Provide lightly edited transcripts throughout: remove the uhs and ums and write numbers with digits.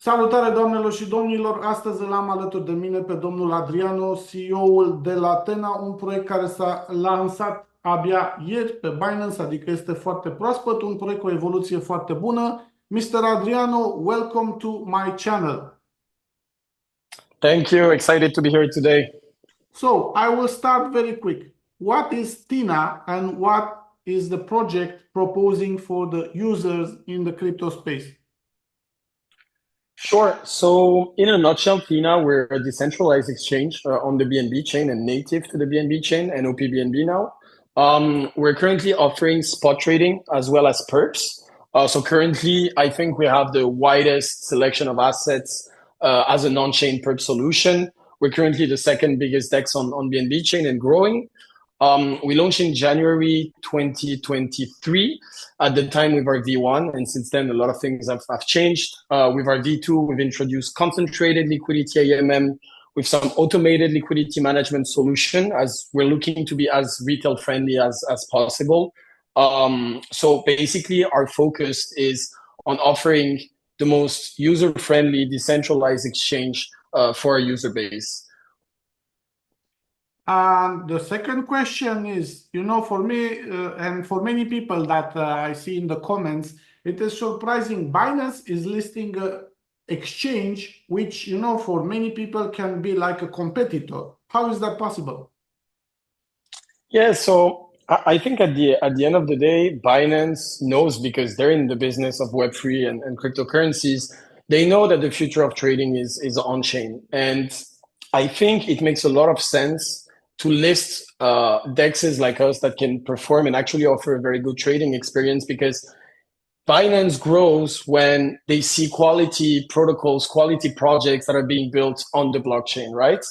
Salutare doamnelor și domnilor, astăzi îl am alături de mine pe domnul Adriano, CEO-ul de la Thena, un proiect care s-a lansat abia ieri pe Binance, adică este foarte proaspăt, un proiect cu o evoluție foarte bună. Mr. Adriano, welcome to my channel. Thank you. Excited to be here today. So, I will start very quick. What is Thena and what is the project proposing for the users in the crypto space? Sure. So, in a nutshell, Thena, we're a decentralized exchange on the BNB chain and native to the BNB chain and OPBNB now. We're currently offering spot trading as well as perps. So currently, I think we have the widest selection of assets as a non-chain perp solution. We're currently the second biggest DEX on BNB chain and growing. We launched in January 2023 at the time with our V1, and since then a lot of things have changed. With our V2, we've introduced concentrated liquidity AMM with some automated liquidity management solution as we're looking to be as retail friendly as possible. So basically our focus is on offering the most user-friendly decentralized exchange for our user base. And the second question is, for me and for many people that I see in the comments, it is surprising. Binance is listing an exchange, which, for many people can be like a competitor. How is that possible? Yeah, so I think at the end of the day, Binance knows because they're in the business of Web3 and cryptocurrencies. They know that the future of trading is on chain, and I think it makes a lot of sense to list DEXs like us that can perform and actually offer a very good trading experience because Binance grows when they see quality protocols, quality projects that are being built on the blockchain, right?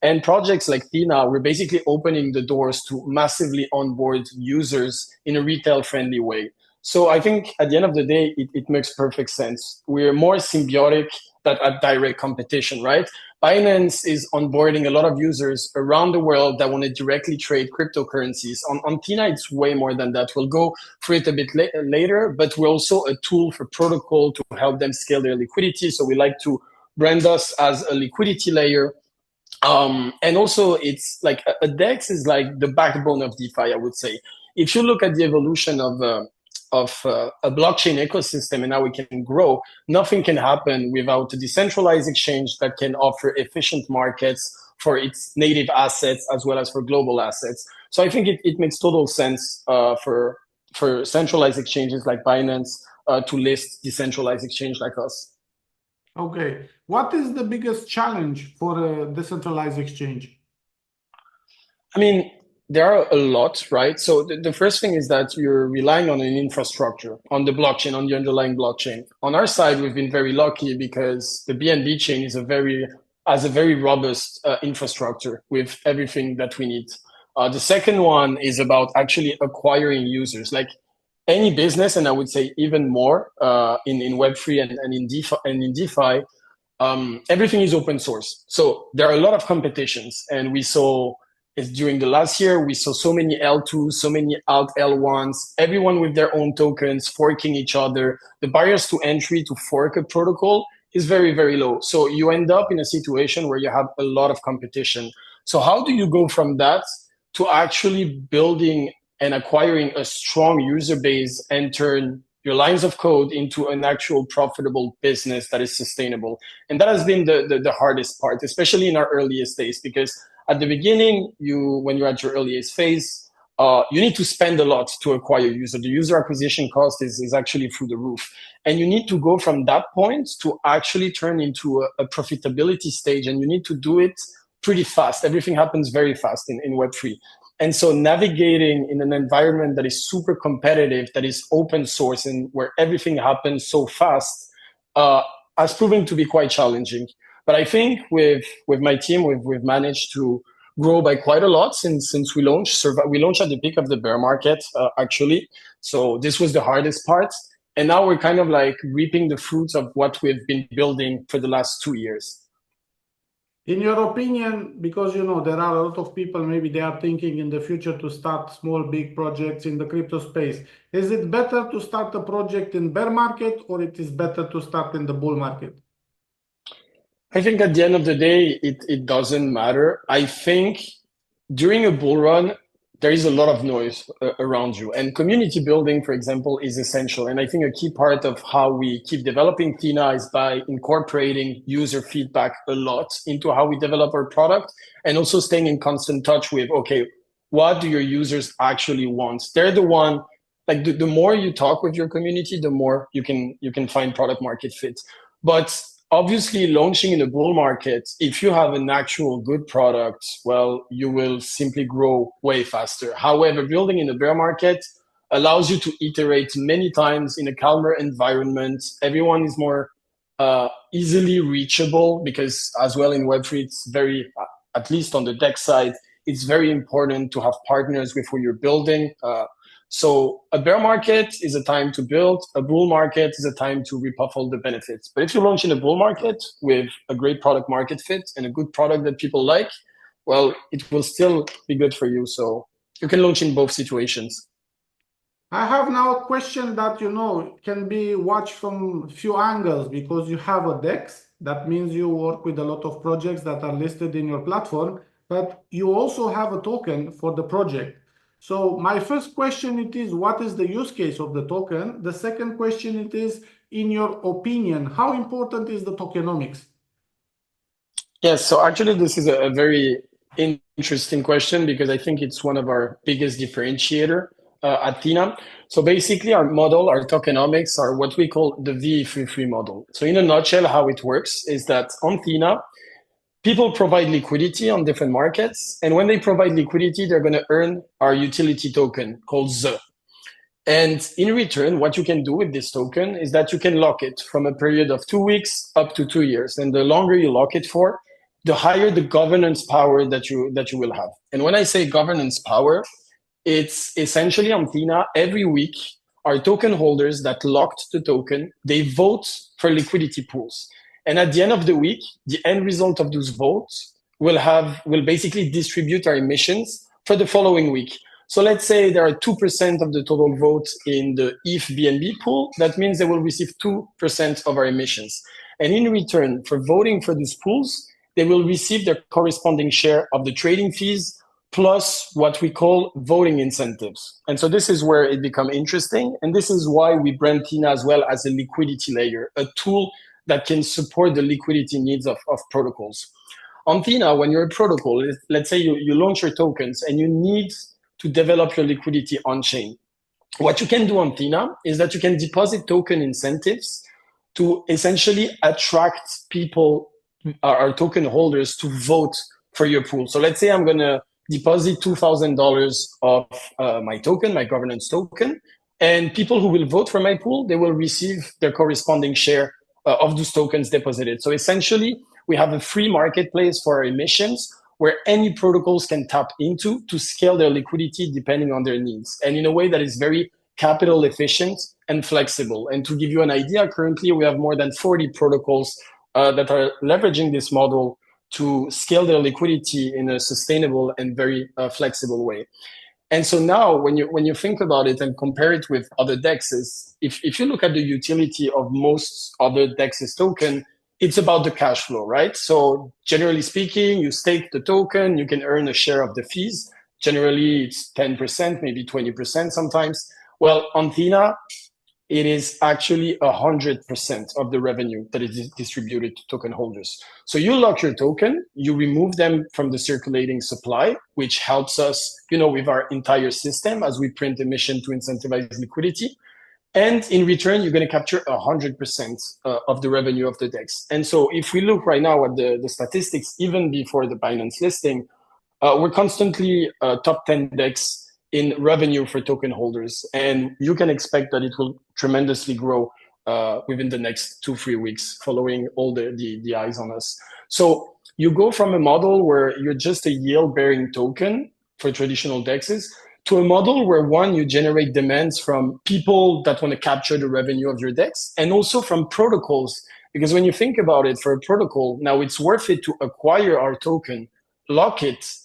And projects like Thena, we're basically opening the doors to massively onboard users in a retail friendly way. So I think at the end of the day, it makes perfect sense. We're more symbiotic than a direct competition, right? Binance is onboarding a lot of users around the world that want to directly trade cryptocurrencies. On Thena, it's way more than that. We'll go through it a bit later, but we're also a tool for protocol to help them scale their liquidity. So we like to brand us as a liquidity layer. And also, it's like a DEX is like the backbone of DeFi, I would say. If you look at the evolution of a blockchain ecosystem and how it can grow, nothing can happen without a decentralized exchange that can offer efficient markets for its native assets as well as for global assets. So I think it makes total sense for centralized exchanges like Binance to list decentralized exchange like us. Okay. What is the biggest challenge for a decentralized exchange? I mean, there are a lot, right? So the first thing is that you're relying on an infrastructure, on the blockchain, on the underlying blockchain. On our side, we've been very lucky because the BNB chain has a very robust infrastructure with everything that we need. The second one is about actually acquiring users. Like any business, and I would say even more in Web3 and in DeFi, everything is open source. So there are a lot of competitions, and we saw is during the last year, we saw so many L2s, so many alt L1s, everyone with their own tokens, forking each other. The barriers to entry to fork a protocol is very, very low. So you end up in a situation where you have a lot of competition. So how do you go from that to actually building and acquiring a strong user base and turn your lines of code into an actual profitable business that is sustainable? And that has been the hardest part, especially in our earliest days, because at the beginning, when you're at your earliest phase, you need to spend a lot to acquire user. The user acquisition cost is actually through the roof. And you need to go from that point to actually turn into a profitability stage. And you need to do it pretty fast. Everything happens very fast in Web3. And so navigating in an environment that is super competitive, that is open source, and where everything happens so fast, has proven to be quite challenging. But I think with my team, we've managed to grow by quite a lot since we launched. We launched at the peak of the bear market, actually. So this was the hardest part. And now we're kind of like reaping the fruits of what we've been building for the last 2 years. In your opinion, because there are a lot of people, maybe they are thinking in the future to start small, big projects in the crypto space. Is it better to start a project in bear market or it is better to start in the bull market? I think at the end of the day, it doesn't matter. I think during a bull run, there is a lot of noise around you. And community building, for example, is essential. And I think a key part of how we keep developing Thena is by incorporating user feedback a lot into how we develop our product and also staying in constant touch with, okay, what do your users actually want? They're the one, like the more you talk with your community, the more you can find product market fit. But obviously, launching in a bull market, if you have an actual good product, well, you will simply grow way faster. However, building in a bear market allows you to iterate many times in a calmer environment. Everyone is more easily reachable because, as well, in Web3, it's very, at least on the DEX side, it's very important to have partners with who you're building. So a bear market is a time to build. A bull market is a time to reap off all the benefits. But if you launch in a bull market with a great product market fit and a good product that people like, well, it will still be good for you. So you can launch in both situations. I have now a question that can be watched from few angles because you have a DEX. That means you work with a lot of projects that are listed in your platform, but you also have a token for the project. So my first question it is, what is the use case of the token? The second question it is, in your opinion, how important is the tokenomics? Yes, so actually, this is a very interesting question because I think it's one of our biggest differentiator at Thena. So basically, our model, our tokenomics, are what we call the VE33 model. So in a nutshell, how it works is that on Thena, people provide liquidity on different markets, and when they provide liquidity, they're going to earn our utility token called Z. And in return, what you can do with this token is that you can lock it from a period of 2 weeks up to 2 years. And the longer you lock it for, the higher the governance power that you will have. And when I say governance power, it's essentially on Thena, every week, our token holders that locked the token, they vote for liquidity pools. And at the end of the week, the end result of those votes will basically distribute our emissions for the following week. So let's say there are 2% of the total vote in the ETH BNB pool. That means they will receive 2% of our emissions. And in return for voting for these pools, they will receive their corresponding share of the trading fees plus what we call voting incentives. And so this is where it becomes interesting. And this is why we brand Thena as well as a liquidity layer, a tool that can support the liquidity needs of protocols. On Thena, when you're a protocol, let's say you launch your tokens and you need to develop your liquidity on chain. What you can do on Thena is that you can deposit token incentives to essentially attract people, our token holders, to vote for your pool. So let's say I'm going to deposit $2,000 of my token, my governance token, and people who will vote for my pool, they will receive their corresponding share of those tokens deposited. So essentially, we have a free marketplace for our emissions where any protocols can tap into to scale their liquidity depending on their needs, and in a way that is very capital efficient and flexible. And to give you an idea, currently we have more than 40 protocols that are leveraging this model to scale their liquidity in a sustainable and very flexible way. And so now when you think about it and compare it with other DEXs, if you look at the utility of most other DEXs token, it's about the cash flow, right? So generally speaking, you stake the token, you can earn a share of the fees. Generally, it's 10%, maybe 20% sometimes. Well, on Thena, it is actually 100% of the revenue that is distributed to token holders. So you lock your token, you remove them from the circulating supply, which helps us, with our entire system as we print emission to incentivize liquidity. And in return, you're going to capture 100% of the revenue of the DEX. And so if we look right now at the statistics, even before the Binance listing, we're constantly top 10 DEX in revenue for token holders. And you can expect that it will tremendously grow within the next 2-3 weeks following all the eyes on us. So you go from a model where you're just a yield-bearing token for traditional DEXs to a model where, one, you generate demands from people that want to capture the revenue of your DEX, and also from protocols. Because when you think about it, for a protocol, now it's worth it to acquire our token, lock it,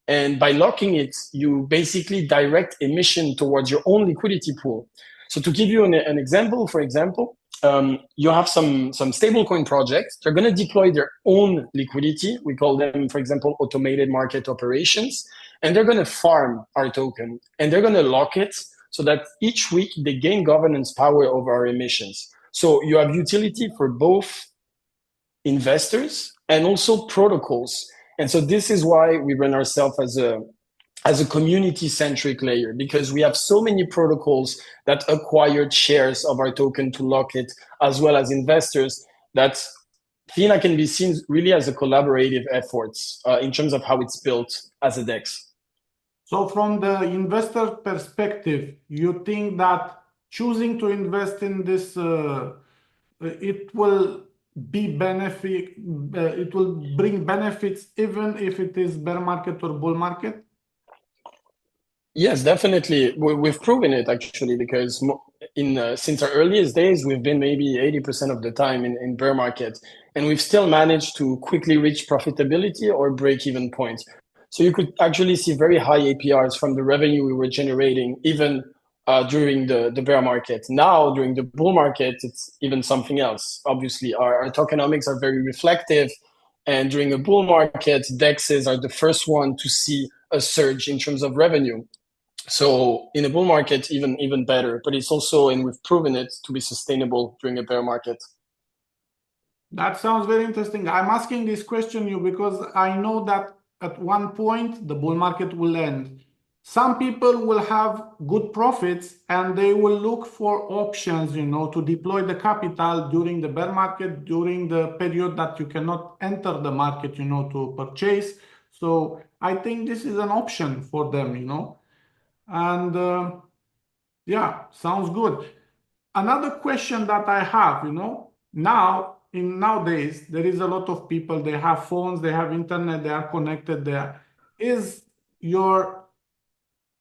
and by locking it, you basically direct emission towards your own liquidity pool. So to give you an example, for example, you have some stablecoin projects. They're going to deploy their own liquidity. We call them, for example, automated market operations, and they're going to farm our token and they're going to lock it so that each week they gain governance power over our emissions. So you have utility for both investors and also protocols. And so this is why we run ourselves as a community centric layer, because we have so many protocols that acquired shares of our token to lock it, as well as investors, that Thena can be seen really as a collaborative effort in terms of how it's built as a DEX. So from the investor perspective, you think that choosing to invest in this, it will be benefit, it will bring benefits even if it is bear market or bull market? Yes, definitely. We've proven it actually, because since our earliest days, we've been maybe 80% of the time in bear market, and we've still managed to quickly reach profitability or break even point. So you could actually see very high APRs from the revenue we were generating, even during the bear market. Now, during the bull market, it's even something else. Obviously, our tokenomics are very reflective, and during a bull market, DEXs are the first one to see a surge in terms of revenue. So in a bull market, even better, but it's also, and we've proven it to be sustainable during a bear market. That sounds very interesting. I'm asking this question you because I know that at one point the bull market will end. Some people will have good profits and they will look for options, to deploy the capital during the bear market, during the period that you cannot enter the market, to purchase. So I think this is an option for them, and yeah, sounds good. Another question that I have, nowadays there is a lot of people, they have phones, they have internet, they are connected there. Is your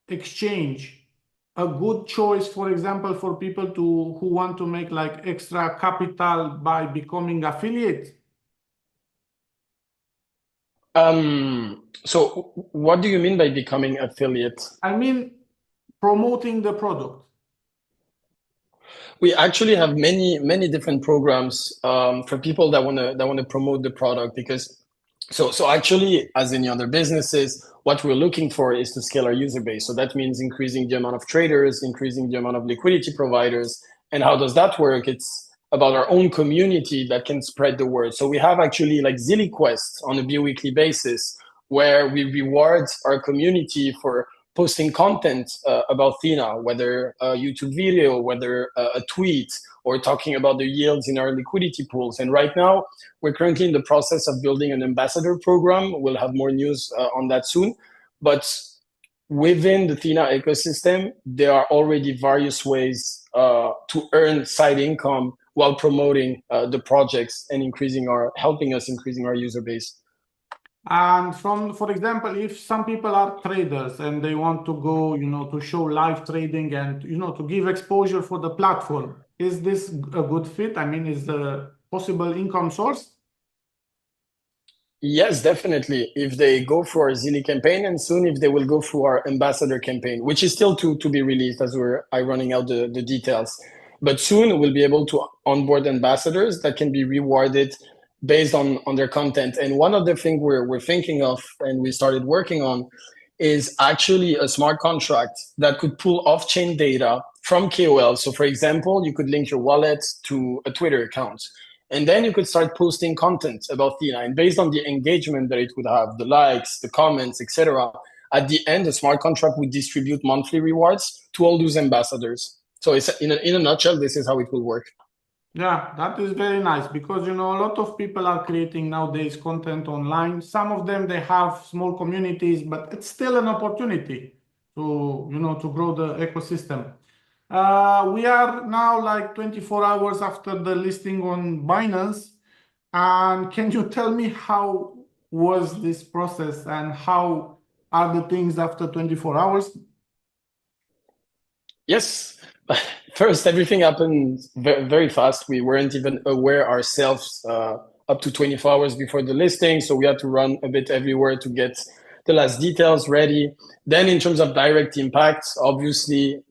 exchange a good choice, for example, for people who want to make like extra capital by becoming affiliate? So what do you mean by becoming affiliate? I mean, promoting the product. We actually have many different programs for people that wanna promote the product, because so actually, as any other businesses, what we're looking for is to scale our user base. So that means increasing the amount of traders, increasing the amount of liquidity providers. And how does that work? It's about our own community that can spread the word. So we have actually like Zilly Quest on a bi-weekly basis, where we reward our community for posting content about Thena, whether a YouTube video, whether a tweet, or talking about the yields in our liquidity pools. And right now, we're currently in the process of building an ambassador program. We'll have more news on that soon. But within the Thena ecosystem, there are already various ways to earn side income while promoting the projects and helping us increasing our user base. And for example, if some people are traders and they want to go, to show live trading and, to give exposure for the platform, is this a good fit? I mean, is the possible income source? Yes, definitely. If they go through our Zilly campaign, and soon if they will go through our ambassador campaign, which is still to be released as we're ironing out the details. But soon we'll be able to onboard ambassadors that can be rewarded based on their content. And one of the things we're thinking of and we started working on is actually a smart contract that could pull off-chain data from KOL. So for example, you could link your wallet to a Twitter account, and then you could start posting content about Thena. And based on the engagement that it would have, the likes, the comments, etc., at the end, the smart contract would distribute monthly rewards to all those ambassadors. So it's in a nutshell, this is how it will work. Yeah, that is very nice because, a lot of people are creating nowadays content online. Some of them, they have small communities, but it's still an opportunity to grow the ecosystem. We are now like 24 hours after the listing on Binance. And can you tell me how was this process and how are the things after 24 hours? Yes. First, everything happened very fast. We weren't even aware ourselves up to 24 hours before the listing. So we had to run a bit everywhere to get the last details ready. Then in terms of direct impact, obviously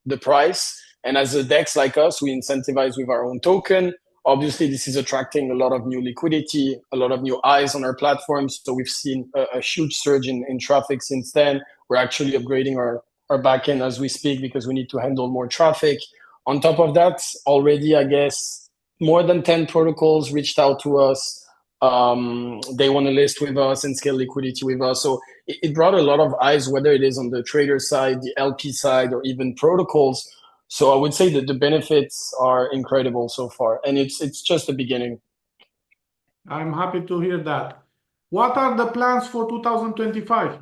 the price. And as a DEX like us, we incentivize with our own token. Obviously, this is attracting a lot of new liquidity, a lot of new eyes on our platforms. So we've seen a huge surge in traffic since then. We're actually upgrading our backend as we speak because we need to handle more traffic. On top of that, already, I guess, more than 10 protocols reached out to us. They want to list with us and scale liquidity with us. So it brought a lot of eyes, whether it is on the trader side, the LP side, or even protocols. So I would say that the benefits are incredible so far, and it's just the beginning. I'm happy to hear that. What are the plans for 2025?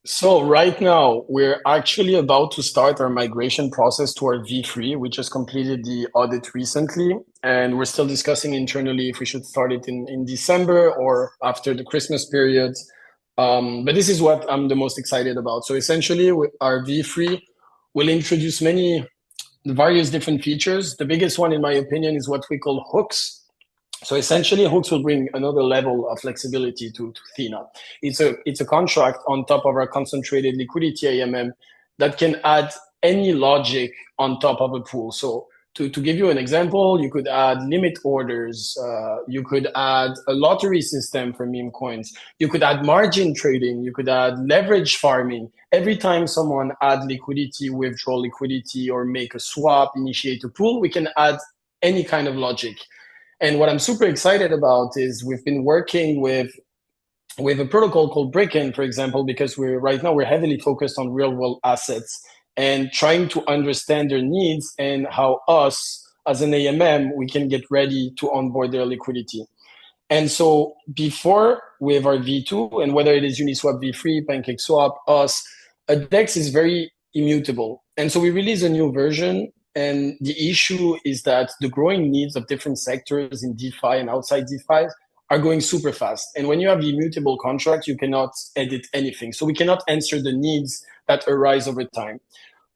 So right now we're actually about to start our migration process to our V3. We just completed the audit recently, and we're still discussing internally if we should start it in December or after the Christmas period. But this is what I'm the most excited about. So essentially, our V3 will introduce many various different features. The biggest one, in my opinion, is what we call hooks. So essentially, hooks will bring another level of flexibility to Thena. It's a contract on top of our concentrated liquidity AMM that can add any logic on top of a pool. So to give you an example, you could add limit orders. You could add a lottery system for meme coins. You could add margin trading. You could add leverage farming. Every time someone add liquidity, withdraw liquidity, or make a swap, initiate a pool, we can add any kind of logic. And what I'm super excited about is we've been working with a protocol called Bricken, for example, because we're heavily focused on real world assets and trying to understand their needs and how us as an AMM we can get ready to onboard their liquidity. And so before with our V2 and whether it is Uniswap V3, PancakeSwap, us, a DEX is very immutable. And so we release a new version. And the issue is that the growing needs of different sectors in DeFi and outside DeFi are going super fast. And when you have the immutable contract, you cannot edit anything. So we cannot answer the needs that arise over time.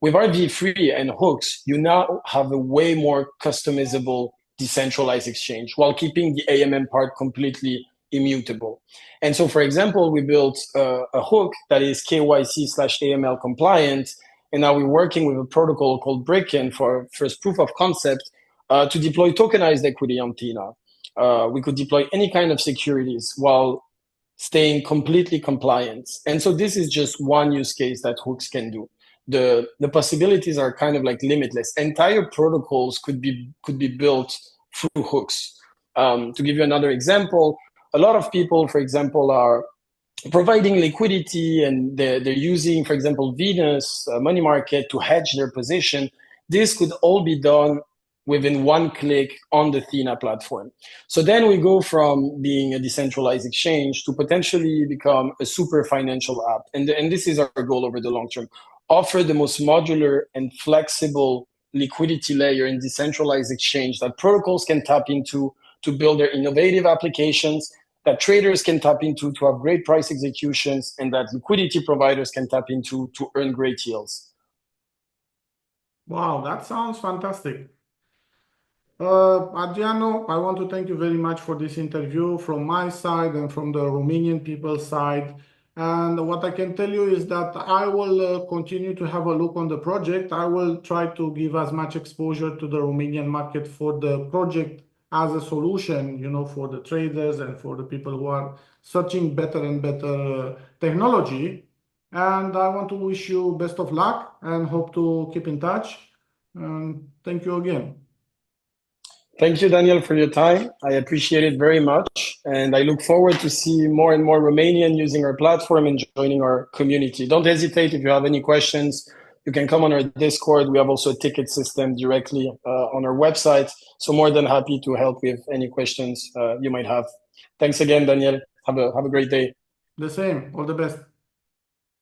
With our V3 and hooks, you now have a way more customizable decentralized exchange while keeping the AMM part completely immutable. And so, for example, we built a hook that is KYC/AML compliant. And now we're working with a protocol called Bricken for first proof of concept to deploy tokenized equity on Thena. We could deploy any kind of securities while staying completely compliant. And so this is just one use case that hooks can do. The possibilities are kind of like limitless. Entire protocols could be built through hooks. To give you another example, a lot of people, for example, are providing liquidity and they're using, for example, Venus money market to hedge their position. This could all be done within one click on the Thena platform. So then we go from being a decentralized exchange to potentially become a super financial app. And this is our goal over the long term. Offer the most modular and flexible liquidity layer in decentralized exchange that protocols can tap into to build their innovative applications, that traders can tap into to have great price executions, and that liquidity providers can tap into to earn great yields. Wow, that sounds fantastic. Adriano, I want to thank you very much for this interview from my side and from the Romanian people's side. And what I can tell you is that I will continue to have a look on the project. I will try to give as much exposure to the Romanian market for the project as a solution, for the traders and for the people who are searching better and better technology. And I want to wish you best of luck and hope to keep in touch. And thank you again. Thank you, Daniel, for your time. I appreciate it very much. And I look forward to see more and more Romanian using our platform and joining our community. Don't hesitate if you have any questions. You can come on our Discord. We have also a ticket system directly on our website. So more than happy to help with any questions you might have. Thanks again, Daniel. Have a great day. The same. All the best.